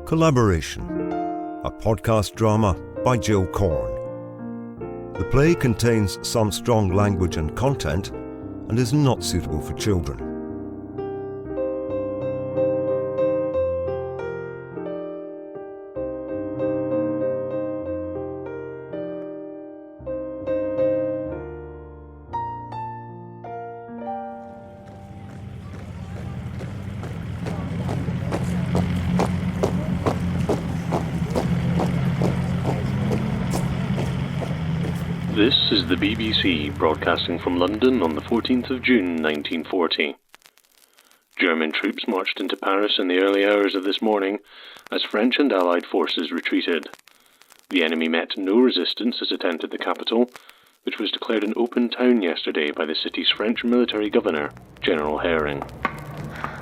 Collaboration, a podcast drama by Jill Korn. The play contains some strong language and content and is not suitable for children. This is the BBC, broadcasting from London on the 14th of June 1940. German troops marched into Paris in the early hours of this morning as French and Allied forces retreated. The enemy met no resistance as it entered the capital, which was declared an open town yesterday by the city's French military governor, General Herring.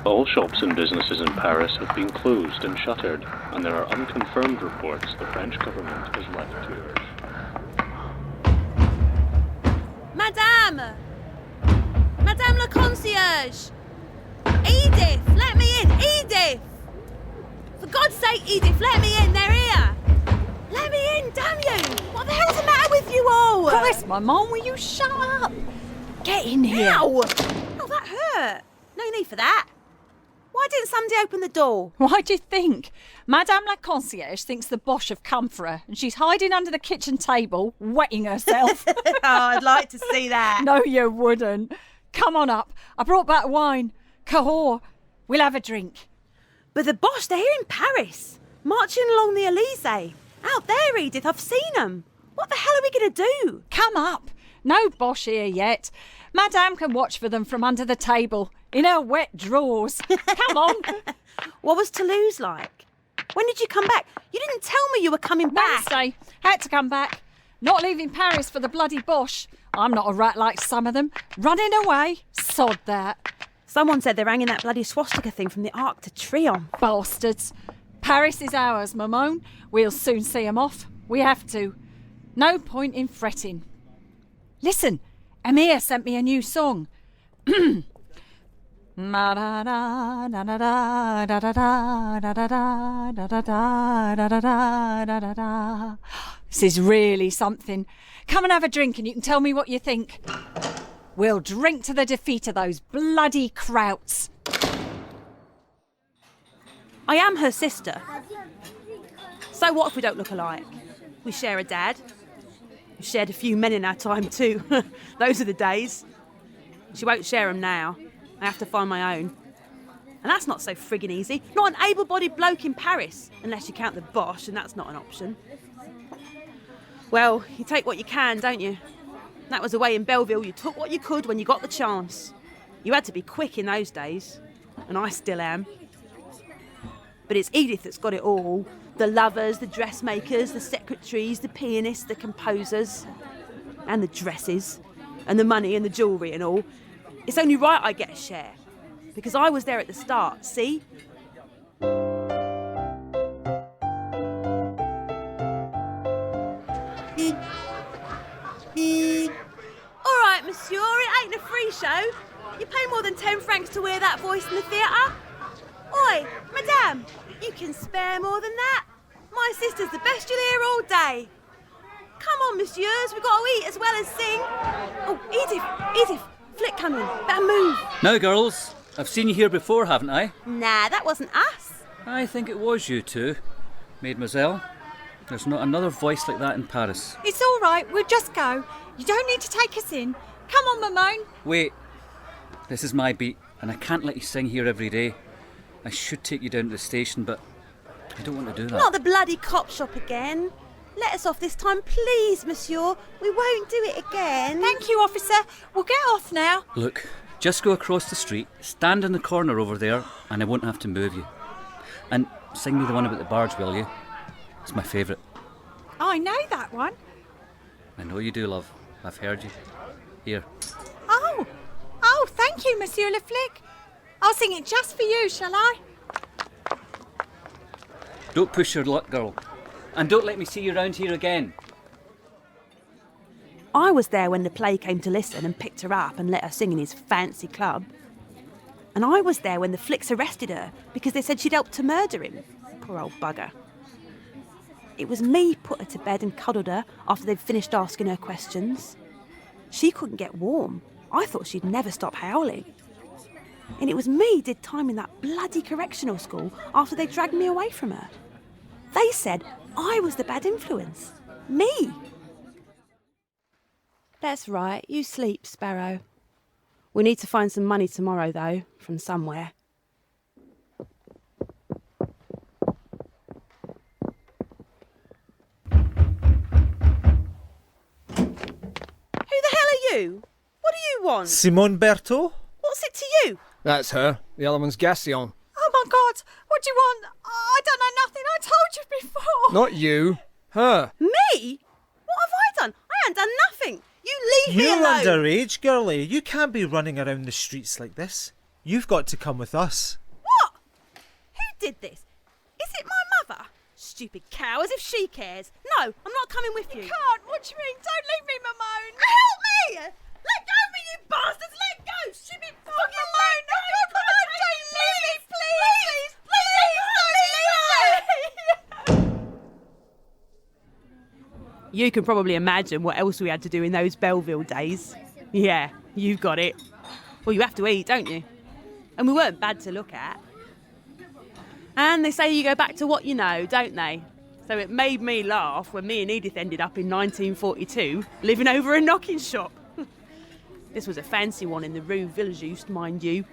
All shops and businesses in Paris have been closed and shuttered, and there are unconfirmed reports the French government has left tours. Madame! Madame la concierge! Edith, let me in! Edith! For God's sake, Edith, let me in! They're here! Let me in, damn you! What the hell's the matter with you all? Christ, my mum, will you shut up? Get in here. Ow! Oh, that hurt. No need for that. Why didn't somebody open the door? Why do you think? Madame la concierge thinks the Boche have come for her and she's hiding under the kitchen table, wetting herself. Oh, I'd like to see that. No, you wouldn't. Come on up. I brought back wine. Cahors. We'll have a drink. But the Boche, they're here in Paris, marching along the Elysee. Out there, Edith, I've seen them. What the hell are we going to do? Come up. No Boche here yet. Madame can watch for them from under the table, in her wet drawers. Come on. What was Toulouse like? When did you come back? You didn't tell me you were coming back. Wednesday. Had to come back. Not leaving Paris for the bloody Boche. I'm not a rat like some of them. Running away. Sod that. Someone said they're hanging that bloody swastika thing from the Arc de Triomphe. Bastards. Paris is ours, Simone. We'll soon see 'em off. We have to. No point in fretting. Listen, Amir sent me a new song. This is really something. Come and have a drink and you can tell me what you think. We'll drink to the defeat of those bloody Krauts. I am her sister. So what if we don't look alike? We share a dad. We shared a few men in our time too. Those are the days. She won't share them now. I have to find my own. And that's not so friggin' easy. Not an able-bodied bloke in Paris, unless you count the Boche, and that's not an option. Well, you take what you can, don't you? That was the way in Belleville. You took what you could when you got the chance. You had to be quick in those days, and I still am. But it's Edith that's got it all. The lovers, the dressmakers, the secretaries, the pianists, the composers, and the dresses, and the money and the jewellery and all. It's only right I get a share, because I was there at the start, see? All right, monsieur, it ain't a free show. You pay more than 10 francs to hear that voice in the theatre. Oi, madame, you can spare more than that. My sister's the best you'll hear all day. Come on, messieurs, we've got to eat as well as sing. Oh, Edith, Flick coming, better move. Now, girls, I've seen you here before, haven't I? Nah, that wasn't us. I think it was you two, mademoiselle. There's not another voice like that in Paris. It's all right, we'll just go. You don't need to take us in. Come on, Simone. Wait, this is my beat, and I can't let you sing here every day. I should take you down to the station, but I don't want to do that. Not the bloody cop shop again. Let us off this time, please, monsieur. We won't do it again. Thank you, officer. We'll get off now. Look, just go across the street, stand in the corner over there, and I won't have to move you. And sing me the one about the barge, will you? It's my favourite. I know that one. I know you do, love. I've heard you. Here. Oh, thank you, Monsieur Le Flic. I'll sing it just for you, shall I? Don't push your luck, girl. And don't let me see you round here again. I was there when the play came to listen and picked her up and let her sing in his fancy club. And I was there when the flicks arrested her because they said she'd helped to murder him. Poor old bugger. It was me put her to bed and cuddled her after they'd finished asking her questions. She couldn't get warm. I thought she'd never stop howling. And it was me did time in that bloody correctional school after they dragged me away from her. They said I was the bad influence. Me. That's right, you sleep, Sparrow. We need to find some money tomorrow, though, from somewhere. Who the hell are you? What do you want? Simone Berteaut? What's it to you? That's her. The other one's Gassion. Oh my God, what do you want? I don't know nothing, I told you before. Not you. Her. Me? What have I done? I ain't done nothing. You leave me You're alone. underage, girlie. You can't be running around the streets like this. You've got to come with us. What? Who did this? Is it my mother? Stupid cow, as if she cares. No, I'm not coming with you. You can't, what do you mean? Don't leave me, Mamone. Help me! Let go of me, you bastards! Let go! Stupid fucking Mamone! No, don't leave me, please! Please don't leave me! You can probably imagine what else we had to do in those Belleville days. Yeah, you've got it. Well, you have to eat, don't you? And we weren't bad to look at. And they say you go back to what you know, don't they? So it made me laugh when me and Edith ended up in 1942 living over a knocking shop. This was a fancy one in the Rue Villejuste, mind you.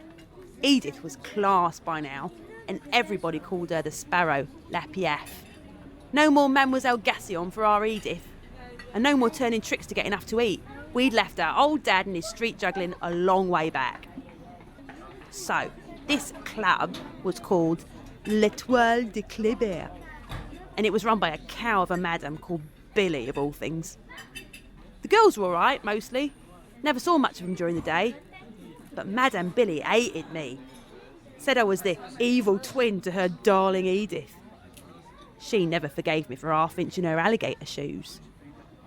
Edith was class by now, and everybody called her the Sparrow, La Piaf. No more Mademoiselle Gassion for our Edith, and no more turning tricks to get enough to eat. We'd left our old dad and his street juggling a long way back. So, this club was called L'Étoile de Kléber, and it was run by a cow of a madam called Billy, of all things. The girls were all right, mostly. Never saw much of them during the day. But Madame Billy hated me. Said I was the evil twin to her darling Edith. She never forgave me for half-inching her alligator shoes.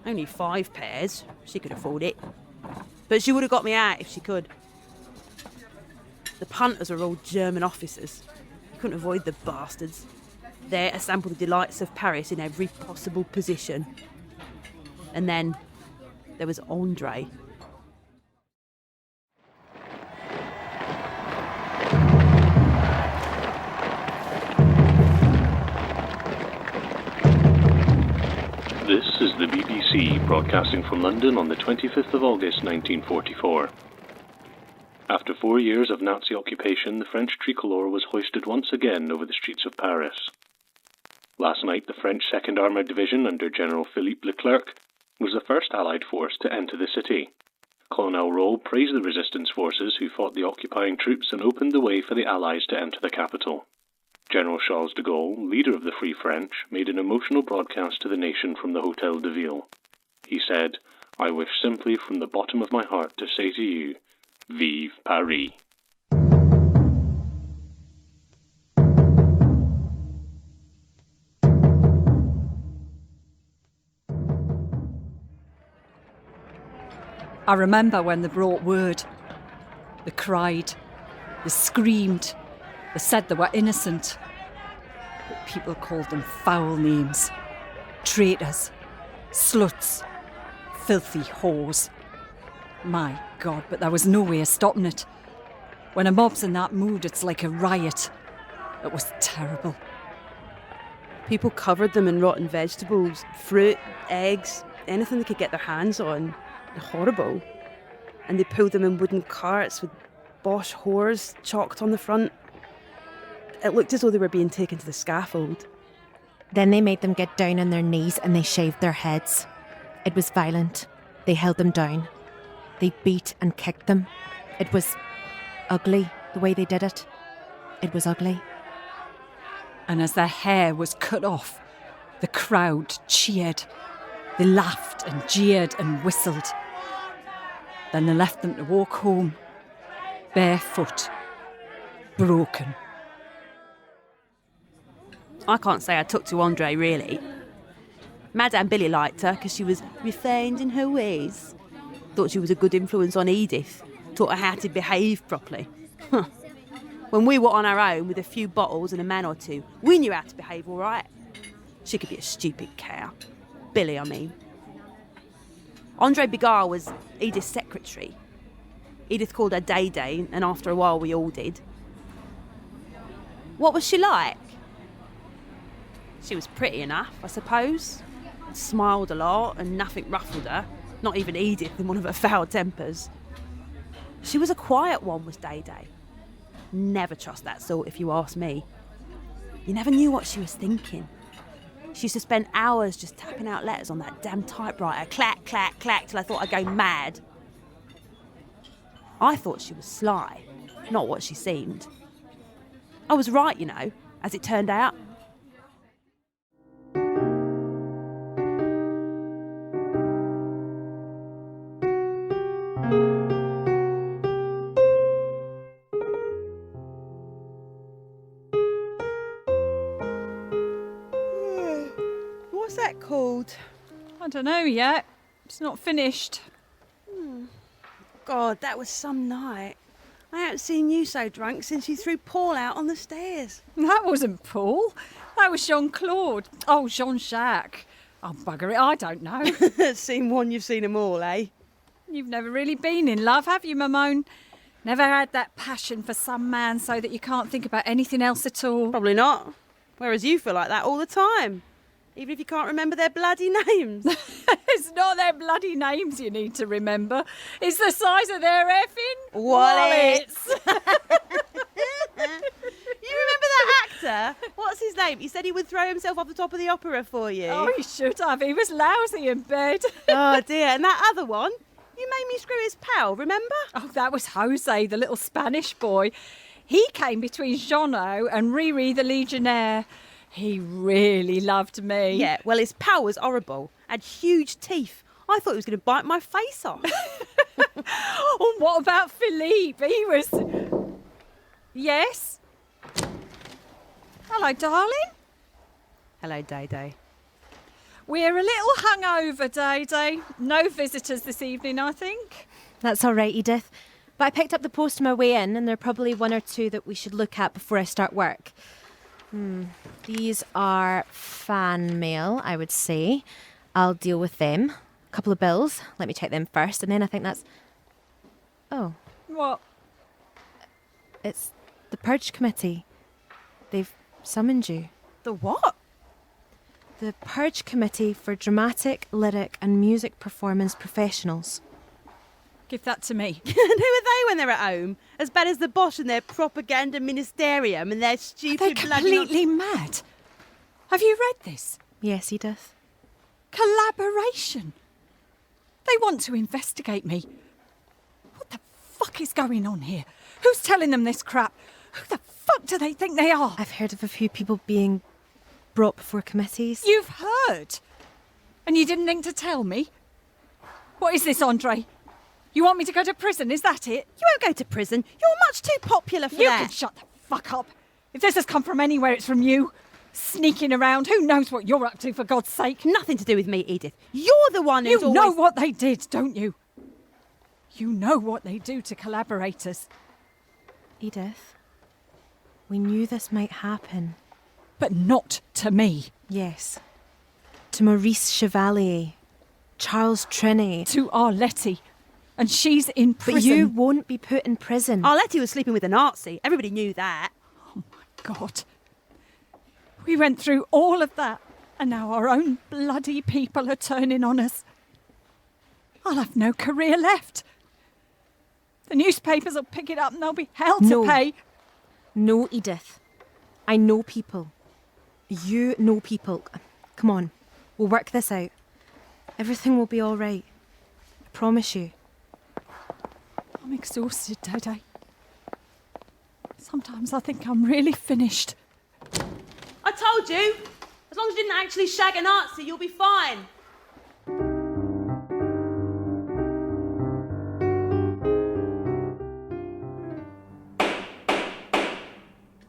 Only 5 pairs. She could afford it. But she would have got me out if she could. The punters are all German officers. You couldn't avoid the bastards. There to sample the delights of Paris in every possible position. And then there was Andrée. This is the BBC, broadcasting from London on the 25th of August 1944. After 4 years of Nazi occupation, the French tricolour was hoisted once again over the streets of Paris. Last night, the French 2nd Armoured Division under General Philippe Leclerc was the first Allied force to enter the city. Colonel Rowley praised the resistance forces who fought the occupying troops and opened the way for the Allies to enter the capital. General Charles de Gaulle, leader of the Free French, made an emotional broadcast to the nation from the Hôtel de Ville. He said, "I wish simply from the bottom of my heart to say to you, Vive Paris." I remember when they brought word. They cried, they screamed, they said they were innocent. But people called them foul names. Traitors, sluts, filthy whores. My God, but there was no way of stopping it. When a mob's in that mood, it's like a riot. It was terrible. People covered them in rotten vegetables, fruit, eggs, anything they could get their hands on. Horrible. And they pulled them in wooden carts with Bosch whores chalked on the front. It looked as though they were being taken to the scaffold. Then they made them get down on their knees and they shaved their heads. It was violent. They held them down. They beat and kicked them. It was ugly, the way they did it. It was ugly. And as their hair was cut off, the crowd cheered. They laughed and jeered and whistled. Then they left them to walk home, barefoot, broken. I can't say I took to Andrée, really. Madame Billy liked her because she was refined in her ways. Thought she was a good influence on Edith. Taught her how to behave properly. When we were on our own with a few bottles and a man or two, we knew how to behave all right. She could be a stupid cow. Billy, I mean. Andrée Bigard was Edith's secretary. Edith called her Day, and after a while we all did. What was she like? She was pretty enough, I suppose. Smiled a lot and nothing ruffled her. Not even Edith in one of her foul tempers. She was a quiet one, was Day. Never trust that sort if you ask me. You never knew what she was thinking. She used to spend hours just tapping out letters on that damn typewriter. Clack, clack, clack, till I thought I'd go mad. I thought she was sly, not what she seemed. I was right, you know, as it turned out. What's that called? I don't know yet. It's not finished. God, that was some night. I haven't seen you so drunk since you threw Paul out on the stairs. That wasn't Paul. That was Jean-Claude. Oh, Jean-Jacques. Oh, bugger it, I don't know. Seen one, you've seen them all, eh? You've never really been in love, have you, Simone? Never had that passion for some man so that you can't think about anything else at all? Probably not. Whereas you feel like that all the time. Even if you can't remember their bloody names. It's not their bloody names you need to remember. It's the size of their effing wallets. You remember that actor? What's his name? He said he would throw himself off the top of the opera for you. Oh, he should have. He was lousy in bed. Oh, dear. And that other one? You made me screw his pal, remember? Oh, that was Jose, the little Spanish boy. He came between Jono and Riri, the Legionnaire. He really loved me. Yeah, well, his pal was horrible. Had huge teeth. I thought he was going to bite my face off. Oh, what about Philippe? He was... Yes? Hello, darling. Hello, Day. We're a little hungover, Day. No visitors this evening, I think. That's all right, Edith. But I picked up the post on my way in, and there are probably one or two that we should look at before I start work. These are fan mail, I would say. I'll deal with them. A couple of bills. Let me check them first, and then I think that's... Oh. What? It's the Purge Committee. They've summoned you. The what? The Purge Committee for Dramatic, Lyric and Music Performance Professionals. Give that to me. And who are they when they're at home? As bad as the Bosch and their propaganda ministerium and their stupid Are they completely mad? Have you read this? Yes, Edith. Collaboration. They want to investigate me. What the fuck is going on here? Who's telling them this crap? Who the fuck do they think they are? I've heard of a few people being brought before committees. You've heard? And you didn't think to tell me? What is this, Andrée? You want me to go to prison, is that it? You won't go to prison. You're much too popular for that. You can shut the fuck up. If this has come from anywhere, it's from you. Sneaking around. Who knows what you're up to, for God's sake? Nothing to do with me, Edith. You're the one who's You know what they did, don't you? You know what they do to collaborators. Edith, we knew this might happen. But not to me. Yes. To Maurice Chevalier, Charles Trinny. To Arletty. And she's in prison. But you won't be put in prison. Arletty was sleeping with a Nazi. Everybody knew that. Oh, my God. We went through all of that, and now our own bloody people are turning on us. I'll have no career left. The newspapers will pick it up and they'll be hell to pay. No, Edith. I know people. You know people. Come on, we'll work this out. Everything will be all right. I promise you. I'm exhausted, Day. Sometimes I think I'm really finished. I told you. As long as you didn't actually shag a Nazi, you'll be fine.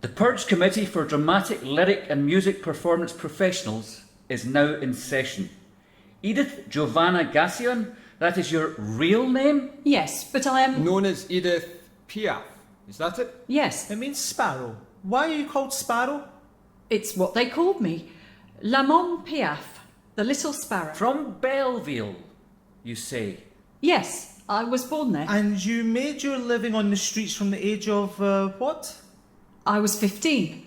The Purge Committee for Dramatic, Lyric and Music Performance Professionals is now in session. Edith Giovanna Gassion, that is your real name? Yes, but I am... Known as Edith Piaf. Is that it? Yes, It means sparrow. Why are you called Sparrow? it's what they called me. Lamon Piaf, the little sparrow. From Belleville, you say? Yes, I was born there. And you made your living on the streets from the age of, what? I was 15,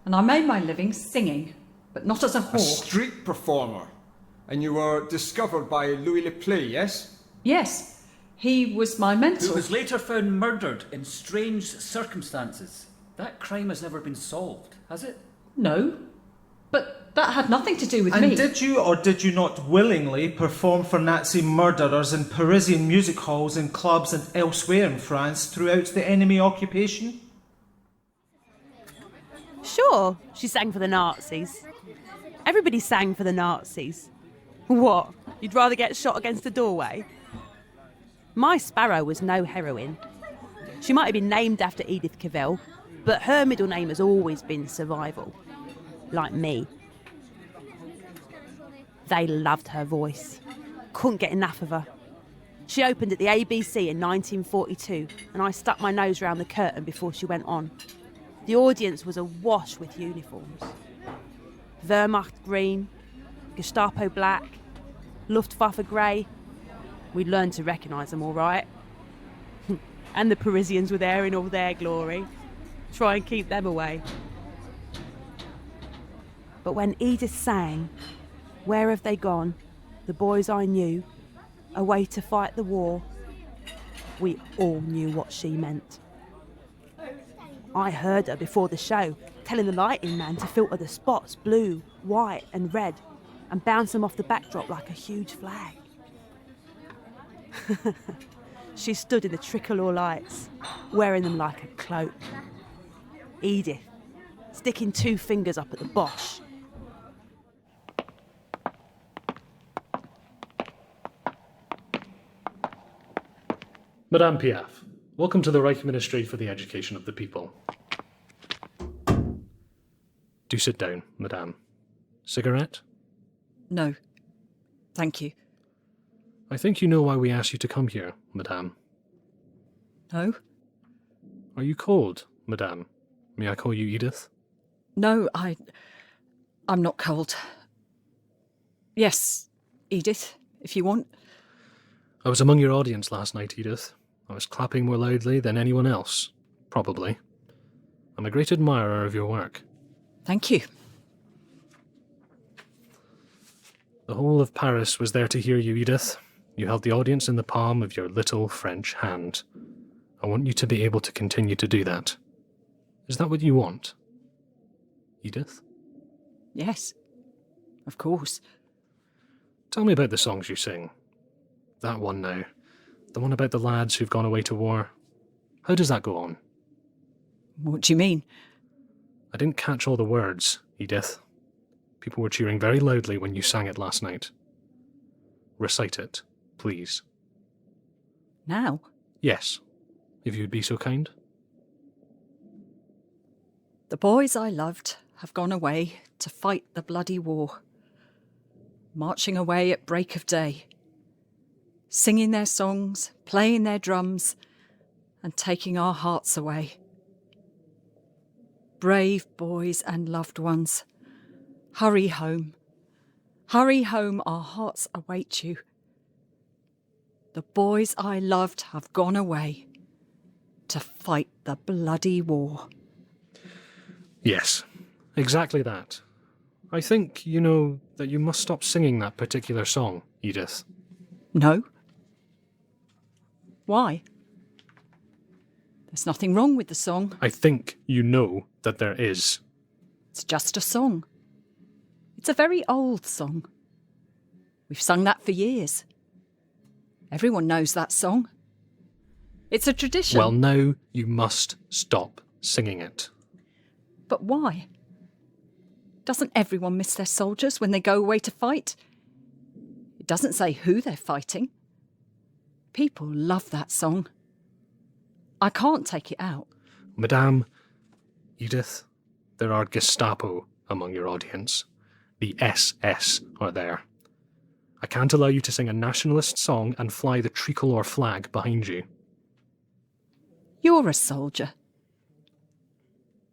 and I made my living singing, but not as a A whore. street performer. And you were discovered by Louis Le Play, yes? Yes, he was my mentor. Who was later found murdered in strange circumstances. That crime has never been solved, has it? No, but that had nothing to do with And me. did you or did you not willingly perform for Nazi murderers in Parisian music halls and clubs and elsewhere in France throughout the enemy occupation? Sure, she sang for the Nazis. Everybody sang for the Nazis. What? You'd rather get shot against a doorway? My sparrow was no heroine. She might have been named after Edith Cavell, but her middle name has always been Survival. Like me. They loved her voice. Couldn't get enough of her. She opened at the ABC in 1942, and I stuck my nose round the curtain before she went on. The audience was awash with uniforms. Wehrmacht green, Gestapo black, Luftwaffe grey. We'd learned to recognise them all right. And the Parisians were there in all their glory. Try and keep them away. But when Edith sang, "Where have they gone, the boys I knew, away to fight the war," we all knew what she meant. I heard her before the show, telling the lighting man to filter the spots blue, white and red and bounce them off the backdrop like a huge flag. She stood in the tricolour lights, wearing them like a cloak. Edith, sticking 2 fingers up at the Bosch. Madame Piaf, welcome to the Reich Ministry for the Education of the People. Do sit down, Madame. Cigarette? No, thank you. I think you know why we asked you to come here, Madame. No? Are you cold, Madame? May I call you Edith? No, I'm not cold. Yes, Edith, if you want. I was among your audience last night, Edith. I was clapping more loudly than anyone else, probably. I'm a great admirer of your work. Thank you. The whole of Paris was there to hear you, Edith. You held the audience in the palm of your little French hand. I want you to be able to continue to do that. Is that what you want, Edith? Yes, of course. Tell me about the songs you sing. That one now. The one about the lads who've gone away to war. How does that go on? What do you mean? I didn't catch all the words, Edith. People were cheering very loudly when you sang it last night. Recite it, please. Now? Yes, if you'd be so kind. The boys I loved have gone away to fight the bloody war. Marching away at break of day. Singing their songs, playing their drums, and taking our hearts away. Brave boys and loved ones, hurry home. Hurry home, our hearts await you. The boys I loved have gone away to fight the bloody war. Yes, exactly that. I think, you know, that you must stop singing that particular song, Edith. No? Why? There's nothing wrong with the song. I think you know that there is. It's just a song. It's a very old song. We've sung that for years. Everyone knows that song. It's a tradition. Well, now you must stop singing it. But why? Doesn't everyone miss their soldiers when they go away to fight? It doesn't say who they're fighting. People love that song. I can't take it out. Madame, Edith, there are Gestapo among your audience. The SS are there. I can't allow you to sing a nationalist song and fly the tricolour flag behind you. You're a soldier.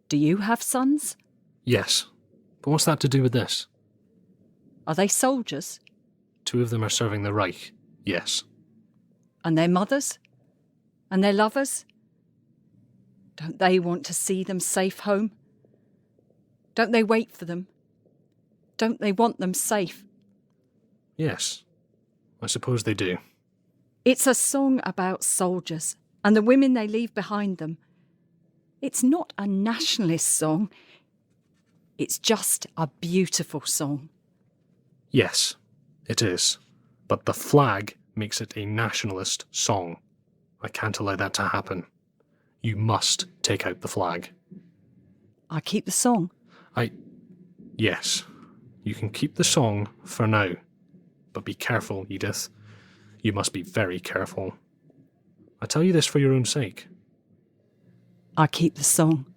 Do you have sons? Yes, but what's that to do with this? Are they soldiers? 2 of them are serving the Reich, yes. And their mothers? And their lovers? Don't they want to see them safe home? Don't they wait for them? Don't they want them safe? Yes, I suppose they do. It's a song about soldiers and the women they leave behind them. It's not a nationalist song. It's just a beautiful song. Yes, it is. But the flag makes it a nationalist song. I can't allow that to happen. You must take out the flag. I keep the song. Yes, you can keep the song for now. But be careful, Edith. You must be very careful. I tell you this for your own sake. I keep the song.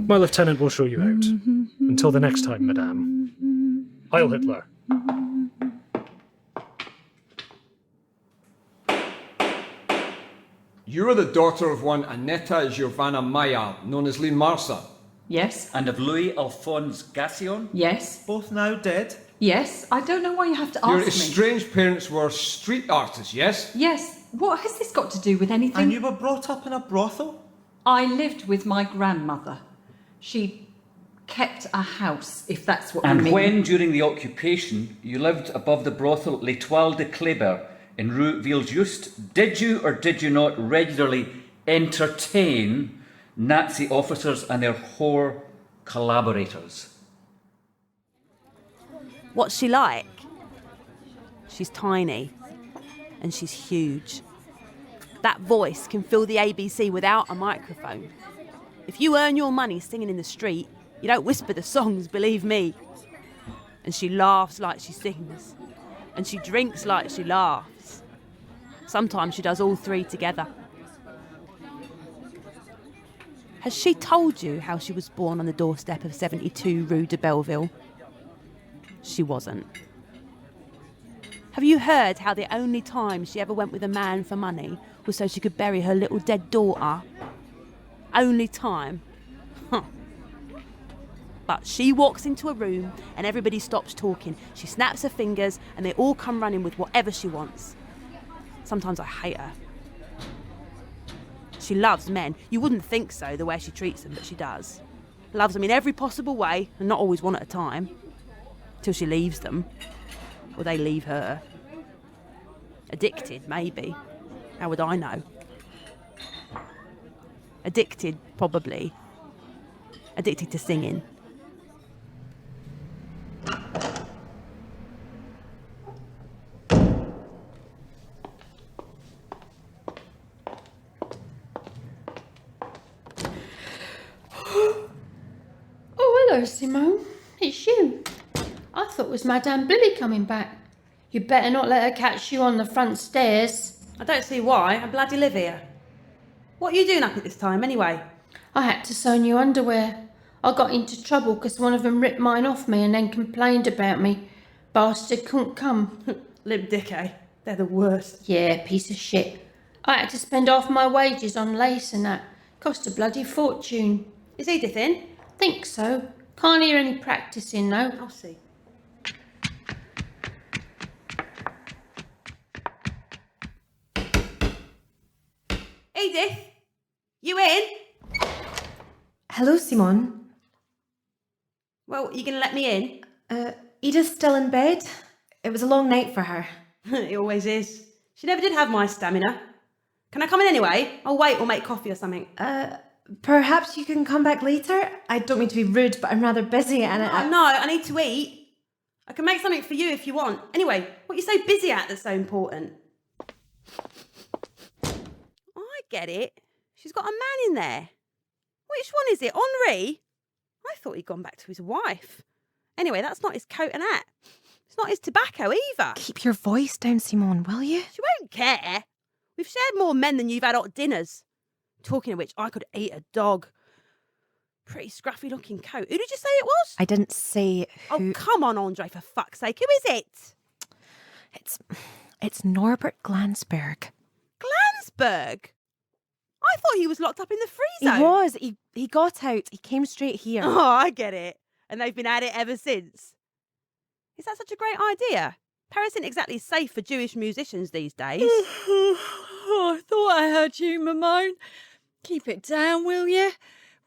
My lieutenant will show you out. Until the next time, madame. Heil Hitler. You are the daughter of one Annetta Giovanna Maillard, known as Lee Marsa. Yes. And of Louis Alphonse Gassion? Yes. Both now dead? Yes. I don't know why you have to ask Your me. estranged parents were street artists, yes? Yes. What has this got to do with anything? And you were brought up in a brothel? I lived with my grandmother. She kept a house, if that's what you mean. And when, during the occupation, you lived above the brothel L'Étoile de Kléber in Rue Villejuste, did you or did you not regularly entertain Nazi officers and their whore collaborators? What's she like? She's tiny. And she's huge. That voice can fill the ABC without a microphone. If you earn your money singing in the street, you don't whisper the songs, believe me. And she laughs like she sings. And she drinks like she laughs. Sometimes she does all 3 together. Has she told you how she was born on the doorstep of 72 Rue de Belleville? She wasn't. Have you heard how the only time she ever went with a man for money was so she could bury her little dead daughter? Only time. Huh. But she walks into a room and everybody stops talking. She snaps her fingers and they all come running with whatever she wants. Sometimes I hate her. She loves men. You wouldn't think so, the way she treats them, but she does. Loves them in every possible way, and not always one at a time. Till she leaves them. Or they leave her. Addicted, maybe. How would I know? Addicted, probably. Addicted to singing. Oh, hello, Simone. It's you. I thought it was Madame Billy coming back. You'd better not let her catch you on the front stairs. I don't see why. I bloody live here. What are you doing up at this time, anyway? I had to sew new underwear. I got into trouble because one of them ripped mine off me and then complained about me. Bastard couldn't come. Limp dick, eh? They're the worst. Yeah, piece of shit. I had to spend half my wages on lace and that. Cost a bloody fortune. Is Edith in? Think so. Can't hear any practicing though. I'll see. Edith? You in? Hello, Simone. Well, you gonna let me in? Edith's still in bed. It was a long night for her. It always is. She never did have my stamina. Can I come in anyway? I'll wait or make coffee or something. Perhaps you can come back later? I don't mean to be rude, but I'm rather busy and No, I need to eat. I can make something for you if you want. Anyway, what are you so busy at that's so important? I get it. She's got a man in there. Which one is it? Henri? I thought he'd gone back to his wife. Anyway, that's not his coat and hat. It's not his tobacco either. Keep your voice down, Simone, will you? She won't care. We've shared more men than you've had hot dinners. Talking of which, I could eat a dog. Pretty scruffy looking coat. Who did you say it was? I didn't say who... Oh, come on, Andrée, for fuck's sake. Who is it? It's Norbert Glansberg. Glansberg? I thought he was locked up in the free zone. He was. He got out. He came straight here. Oh, I get it. And they've been at it ever since. Is that such a great idea? Paris isn't exactly safe for Jewish musicians these days. Oh, I thought I heard you, Simone. Keep it down, will you?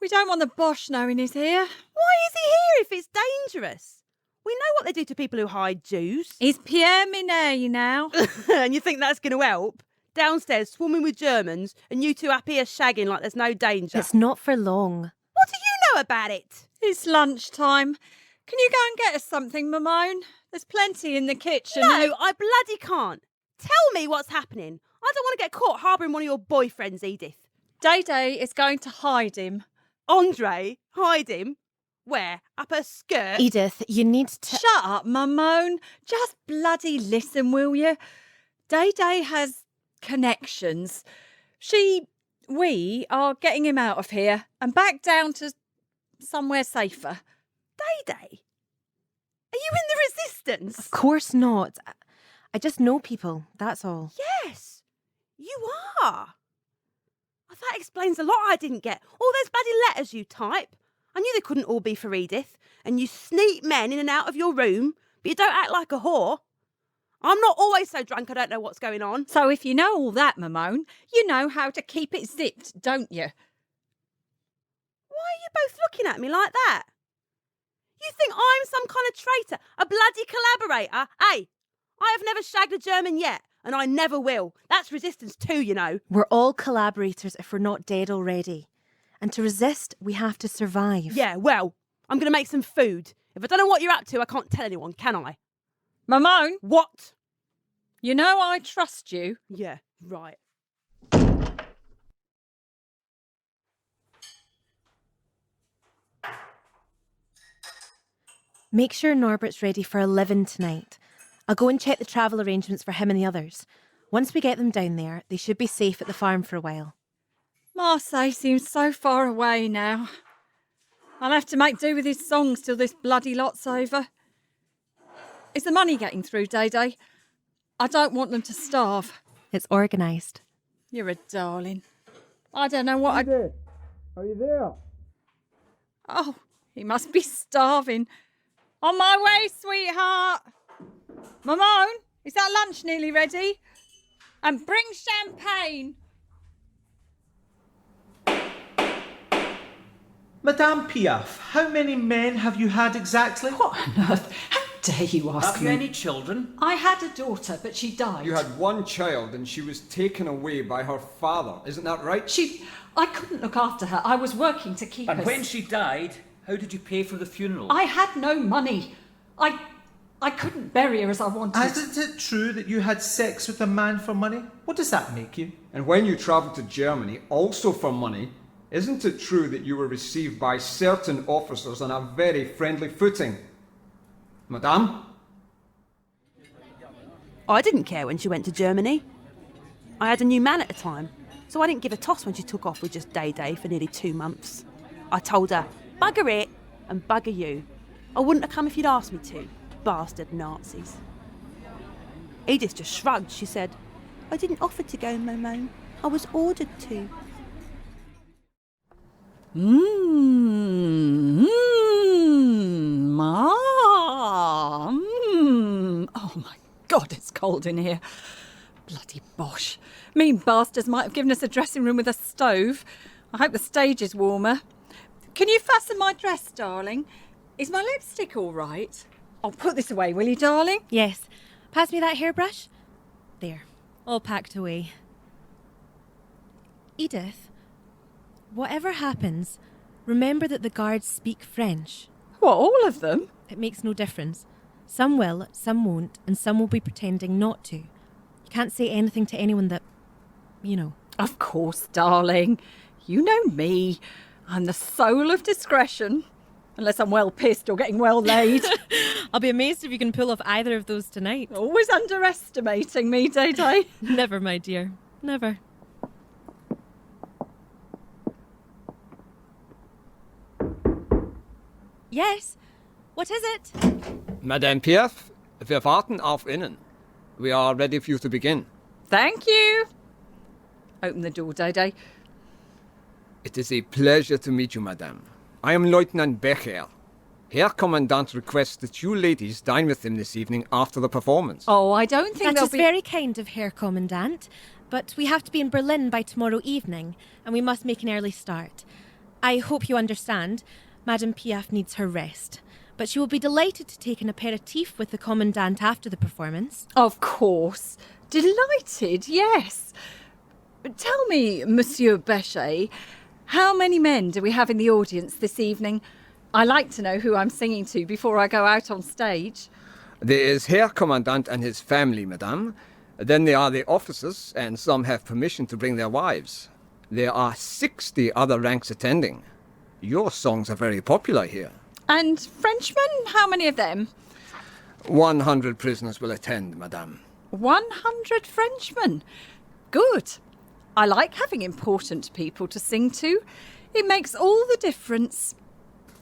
We don't want the Bosch knowing he's here. Why is he here if it's dangerous? We know what they do to people who hide Jews. He's Pierre Minet now. And you think that's going to help? Downstairs swarming with Germans and you two up here shagging like there's no danger. It's not for long. What do you know about it? It's lunchtime. Can you go and get us something, Simone? There's plenty in the kitchen. No, I bloody can't. Tell me what's happening. I don't want to get caught harbouring one of your boyfriends, Edith. Day is going to hide him. Andrée? Hide him? Where? Up her skirt? Edith, you need to... Shut up, Simone. Just bloody listen, will you? Day has connections. We are getting him out of here and back down to somewhere safer. Day? Are you in the resistance? Of course not. I just know people, that's all. Yes, you are. Well, that explains a lot I didn't get. All those bloody letters you type. I knew they couldn't all be for Edith. And you sneak men in and out of your room, but you don't act like a whore. I'm not always so drunk I don't know what's going on. So if you know all that, Simone, you know how to keep it zipped, don't you? Why are you both looking at me like that? You think I'm some kind of traitor, a bloody collaborator? Hey, I have never shagged a German yet, and I never will. That's resistance too, you know. We're all collaborators if we're not dead already. And to resist, we have to survive. Yeah, well, I'm going to make some food. If I don't know what you're up to, I can't tell anyone, can I? Simone? What? You know I trust you. Yeah, right. Make sure Norbert's ready for 11 tonight. I'll go and check the travel arrangements for him and the others. Once we get them down there, they should be safe at the farm for a while. Marseille seems so far away now. I'll have to make do with his songs till this bloody lot's over. Is the money getting through, Day? I don't want them to starve. It's organised. You're a darling. I don't know what Are you there? Oh, he must be starving. On my way, sweetheart. Simone, is that lunch nearly ready? And bring champagne. Madame Piaf, how many men have you had exactly? What on earth? How dare you ask Have me? you any children? I had a daughter, but she died. You had one child and she was taken away by her father, isn't that right? I couldn't look after her. I was working to keep And us. when she died, how did you pay for the funeral? I had no money. I couldn't bury her as I wanted. Isn't it true that you had sex with a man for money? What does that make you? And when you travelled to Germany, also for money, isn't it true that you were received by certain officers on a very friendly footing? Madame? I didn't care when she went to Germany. I had a new man at the time, so I didn't give a toss when she took off with just Day for nearly 2 months. I told her, bugger it and bugger you. I wouldn't have come if you'd asked me to, bastard Nazis. Edith just shrugged. She said, I didn't offer to go, Simone. I was ordered to. Oh my God, it's cold in here. Bloody Bosch. Mean bastards might have given us a dressing room with a stove. I hope the stage is warmer. Can you fasten my dress, darling? Is my lipstick all right? I'll put this away, will you, darling? Yes. Pass me that hairbrush. There. All packed away. Edith, whatever happens, remember that the guards speak French. What, all of them? It makes no difference. Some will, some won't, and some will be pretending not to. You can't say anything to anyone that, you know. Of course, darling. You know me. I'm the soul of discretion. Unless I'm well pissed or getting well laid. I'll be amazed if you can pull off either of those tonight. Always underestimating me, Day. Never, my dear. Never. Yes? What is it? Madame Piaf, wir warten auf Ihnen. We are ready for you to begin. Thank you. Open the door, Dodo. It is a pleasure to meet you, Madame. I am Lieutenant Becher. Herr Commandant requests that you ladies dine with him this evening after the performance. Oh, I don't think That is very kind of Herr Commandant, but we have to be in Berlin by tomorrow evening, and we must make an early start. I hope you understand. Madame Piaf needs her rest, but she will be delighted to take an aperitif with the Commandant after the performance. Of course. Delighted, yes. But tell me, Monsieur Becher, how many men do we have in the audience this evening? I like to know who I'm singing to before I go out on stage. There is Herr Commandant and his family, Madame. Then there are the officers, and some have permission to bring their wives. There are 60 other ranks attending. Your songs are very popular here. And Frenchmen, how many of them? 100 prisoners will attend, Madame. 100 Frenchmen. Good. I like having important people to sing to. It makes all the difference.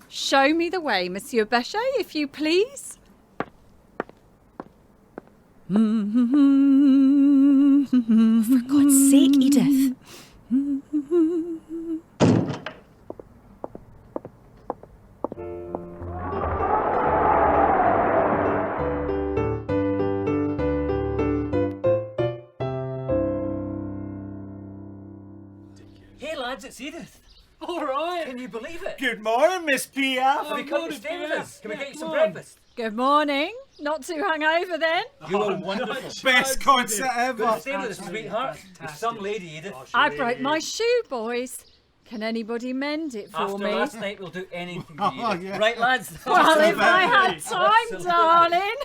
Show me the way, Monsieur Becher, if you please. For God's sake, Edith. Hey lads, it's Edith. All right. Can you believe it? Good morning, Miss Piaf. Have you come to stay with us? Can we get you some breakfast? Good morning. Not too hungover then? You were wonderful. Best concert ever. Good to stay with us, sweetheart. You're some lady, Edith. I broke my shoe, boys. Can anybody mend it for After me? last night, we'll do anything for you. Right, lads? Well, if I had time, darling.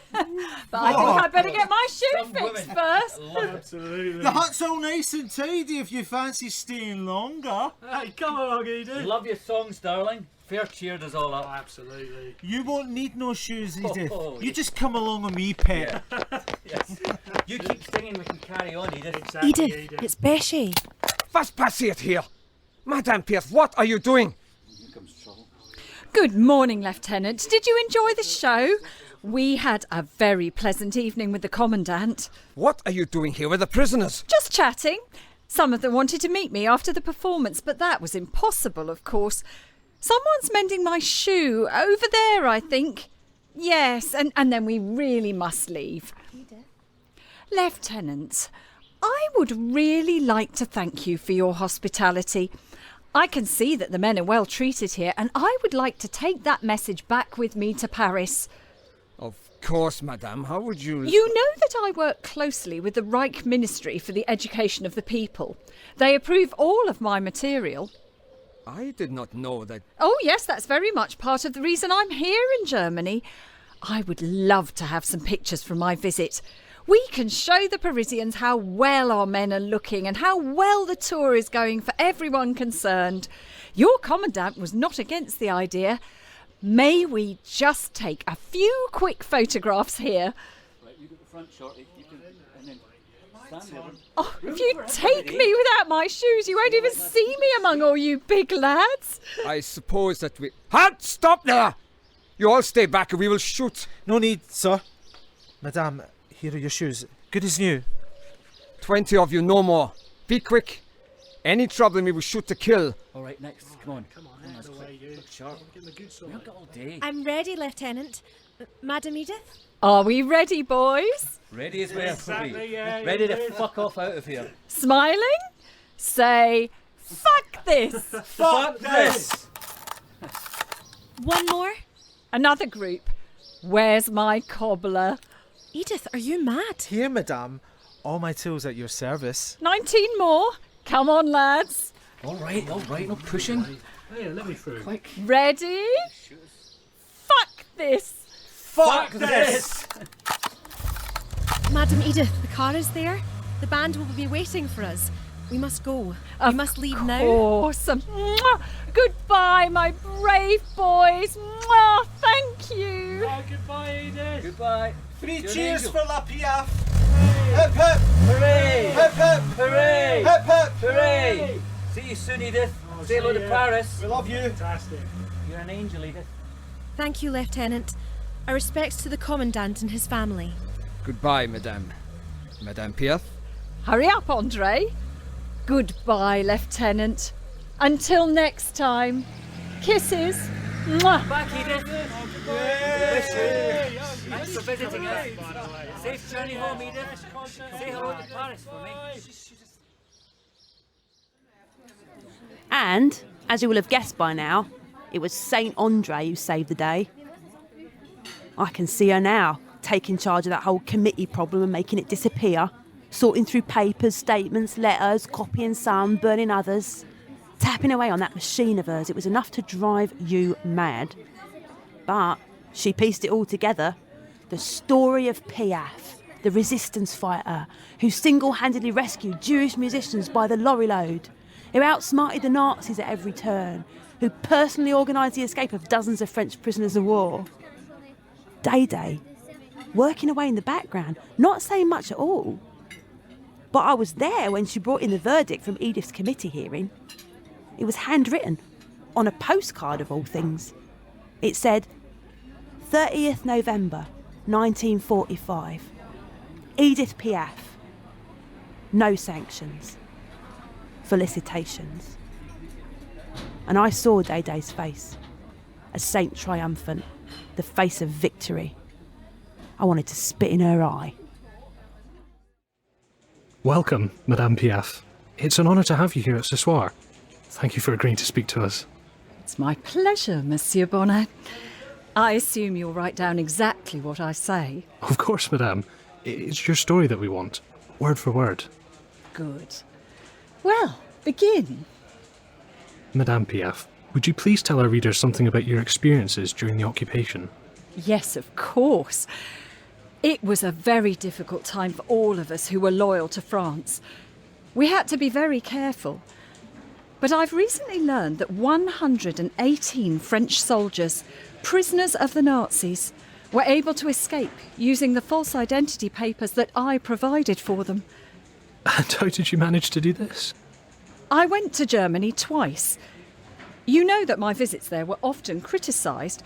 But I think I'd better get my shoe Some fixed women first. Absolutely. The hut's all nice and tidy if you fancy staying longer. Hey, come along, Edith. Love your songs, darling. Fair cheered us all up. Absolutely. You won't need no shoes, Edith. Oh, you just come along with me, pet. Yes. You keep singing, we can carry on, Edith. Exactly, Edith, it's Becher. Was passiert here? Madame Piaf, what are you doing? Good morning, Lieutenant. Did you enjoy the show? We had a very pleasant evening with the Commandant. What are you doing here with the prisoners? Just chatting. Some of them wanted to meet me after the performance, but that was impossible, of course. Someone's mending my shoe over there, I think. Yes, and then we really must leave. Lieutenant, I would really like to thank you for your hospitality. I can see that the men are well treated here, and I would like to take that message back with me to Paris. Of course, Madame. How would you... You know that I work closely with the Reich Ministry for the Education of the People. They approve all of my material. I did not know that... Oh, yes, that's very much part of the reason I'm here in Germany. I would love to have some pictures from my visit. We can show the Parisians how well our men are looking and how well the tour is going for everyone concerned. Your Commandant was not against the idea. May we just take a few quick photographs here? Right, you got the front shot. You can, and then stand there. Oh, if you take me without my shoes, you won't even see me among all you big lads. I suppose that we... Halt! Stop there! You all stay back and we will shoot. No need, sir. Madame, here are your shoes. Good as new. 20 of you, no more. Be quick. Any trouble and we will shoot to kill. All right, next. Come on. Let's look sharp. We haven't got all day. I'm ready, Lieutenant. Madam Edith? Are we ready, boys? Ready as we're ready to fuck off out of here. Smiling? Say, fuck this. Fuck this. One more? Another group. Where's my cobbler? Edith, are you mad? Here, Madame. All my tools at your service. 19 more. Come on, lads. All right, no pushing. Hey, let me through. Quick. Ready? Fuck this. Fuck this. Madam Edith, the car is there. The band will be waiting for us. We must go. We must leave now. Awesome. Goodbye, my brave boys. Mwah. Thank you. Oh, goodbye, Edith. Goodbye. 3 You're cheers an for La Piaf. Hip hip! Hooray! Hip hip! Hooray! Hip hip! Hooray! See you soon, Edith. Say hello to Paris. We love you. Fantastic. You're an angel, Edith. Thank you, Lieutenant. Our respects to the Commandant and his family. Goodbye, Madame. Madame Piaf? Hurry up, Andrée. Goodbye, Lieutenant. Until next time. Kisses. Mwah. Back, Edith. Thanks for visiting us. Safe journey home, Edith. Say hello to Paris for me. And, as you will have guessed by now, it was Saint Andrée who saved the day. I can see her now, taking charge of that whole committee problem and making it disappear, sorting through papers, statements, letters, copying some, burning others. Tapping away on that machine of hers, it was enough to drive you mad. But she pieced it all together. The story of Piaf, the resistance fighter, who single-handedly rescued Jewish musicians by the lorry load, who outsmarted the Nazis at every turn, who personally organised the escape of dozens of French prisoners of war. Day, working away in the background, not saying much at all. But I was there when she brought in the verdict from Edith's committee hearing. It was handwritten, on a postcard of all things. It said, 30th November, 1945. Edith Piaf. No sanctions. Felicitations. And I saw Day-Day's face. A saint triumphant. The face of victory. I wanted to spit in her eye. Welcome, Madame Piaf. It's an honour to have you here at ce soir. Thank you for agreeing to speak to us. It's my pleasure, Monsieur Bonnet. I assume you'll write down exactly what I say. Of course, Madame. It's your story that we want. Word for word. Good. Well, begin. Madame Piaf, would you please tell our readers something about your experiences during the occupation? Yes, of course. It was a very difficult time for all of us who were loyal to France. We had to be very careful. But I've recently learned that 118 French soldiers, prisoners of the Nazis, were able to escape using the false identity papers that I provided for them. And how did you manage to do this? I went to Germany twice. You know that my visits there were often criticised,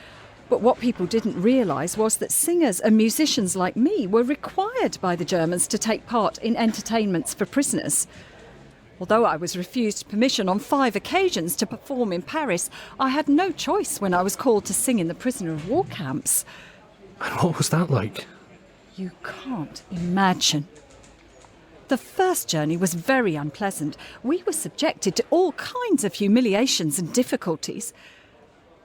but what people didn't realise was that singers and musicians like me were required by the Germans to take part in entertainments for prisoners. Although I was refused permission on 5 occasions to perform in Paris, I had no choice when I was called to sing in the prisoner of war camps. And what was that like? You can't imagine. The first journey was very unpleasant. We were subjected to all kinds of humiliations and difficulties.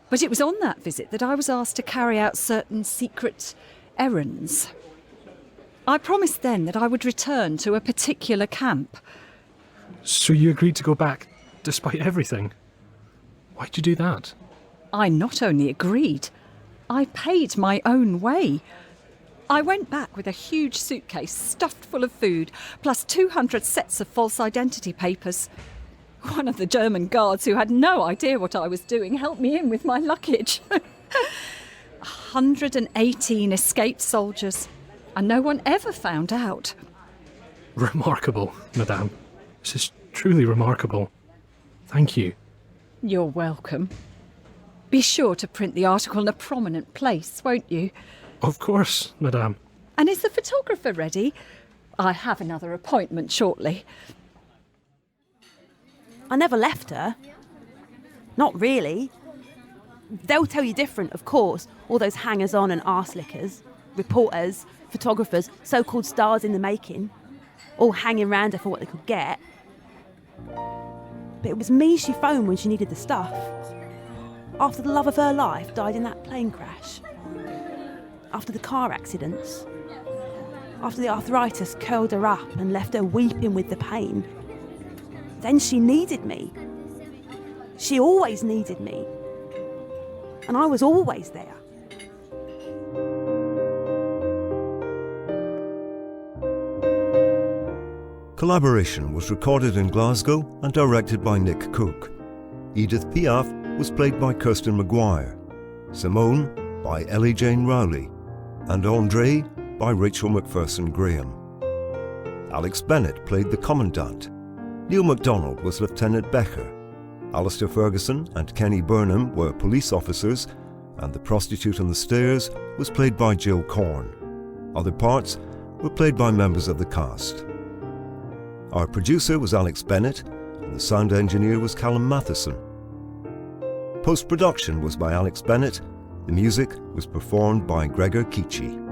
But it was on that visit that I was asked to carry out certain secret errands. I promised then that I would return to a particular camp. So you agreed to go back, despite everything? Why'd you do that? I not only agreed, I paid my own way. I went back with a huge suitcase stuffed full of food, plus 200 sets of false identity papers. One of the German guards, who had no idea what I was doing, helped me in with my luggage. 118 escaped soldiers, and no one ever found out. Remarkable, Madame. This is truly remarkable. Thank you. You're welcome. Be sure to print the article in a prominent place, won't you? Of course, Madame. And is the photographer ready? I have another appointment shortly. I never left her. Not really. They'll tell you different, of course. All those hangers-on and arse-lickers, reporters, photographers, so-called stars in the making, all hanging round her for what they could get. But it was me she phoned when she needed the stuff. After the love of her life died in that plane crash. After the car accidents. After the arthritis curled her up and left her weeping with the pain. Then she needed me. She always needed me. And I was always there. Collaboration was recorded in Glasgow and directed by Nick Cooke. Edith Piaf was played by Kirsten Maguire, Simone by Ellie Jane Rowley, and Andrée by Rachel Macpherson-Graham. Alex Bennett played the Commandant. Neil Macdonald was Lieutenant Becher. Alasdair Ferguson and Kenny Burnham were police officers, and the prostitute on the stairs was played by Jill Korn. Other parts were played by members of the cast. Our producer was Alex Bennett, and the sound engineer was Callum Matheson. Post-production was by Alex Bennett. The music was performed by Gregor Keachie.